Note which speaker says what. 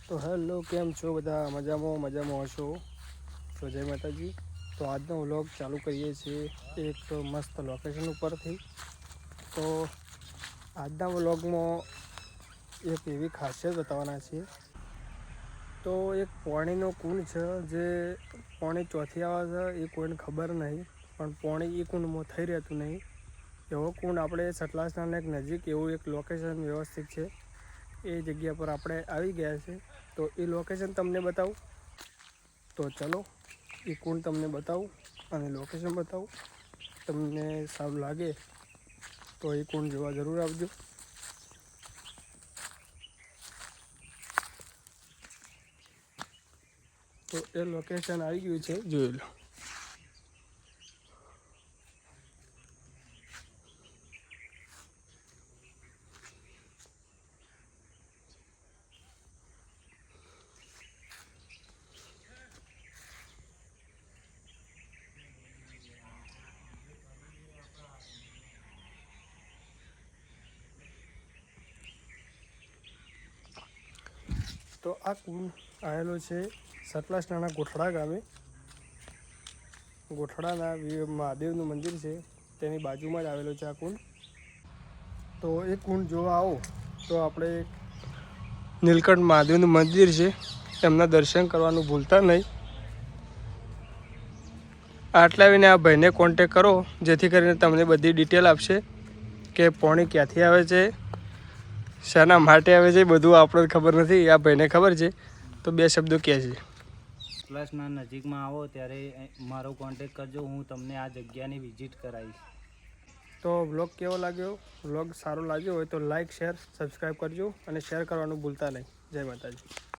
Speaker 1: તો હેલો, કેમ છો બધા? મજામાં હશો? તો જય માતાજી. તો આજનો વ્લોગ ચાલુ કરીએ છીએ એક મસ્ત લોકેશન ઉપરથી. તો આજના વ્લોગમાં એક એવી ખાસિયત બતાવવાના છીએ. તો એક પાણીનો કુંડ છે, જે પાણી ચોથી આવે છે એ કોઈને ખબર નહીં, પણ પાણી એ કુંડમાં થઈ રહેતું નહીં. એવો કુંડ આપણે સતલાસના નજીક એવું એક લોકેશન વ્યવસ્થિત છે, એ જગ્યા પર આપણે આવી ગયા છે. તો એ લોકેશન તમને બતાવું. તો ચલો, એ કુંડ તમને બતાવું અને લોકેશન બતાવું. તમને સારું લાગે તો એ કુંડ જોવા જરૂર આવજો. તો એ લોકેશન આવી ગયું છે, જોઈ લો. તો આ કુંડ આવેલો છે સતલાસના ગોઠડા ગામે. ગોઠડાના મહાદેવનું મંદિર છે, તેની બાજુમાં જ આવેલો છે આ કુંડ. તો એ કુંડ જોવા આવો તો આપણે નીલકંઠ મહાદેવનું મંદિર છે, એમના દર્શન કરવાનું ભૂલતા નહીં. આટલા આવીને આ ભાઈને કોન્ટેક કરો, જેથી કરીને તમને બધી ડિટેલ આપશે કે પાણી ક્યાંથી આવે છે, શાના માટે આવે છે. બધું આપણને ખબર નથી, આ ભાઈને ખબર છે. તો બે શબ્દો કહે છે.
Speaker 2: સતલાસના નજીકમાં આવો ત્યારે મારો કોન્ટેક કરજો, હું તમને આ જગ્યાની વિઝિટ કરાવીશ.
Speaker 1: તો વ્લોગ કેવો લાગ્યો? વ્લોગ સારો લાગ્યો હોય તો લાઇક, શેર, સબસ્ક્રાઈબ કરજો અને શેર કરવાનું ભૂલતા નહીં. જય માતાજી.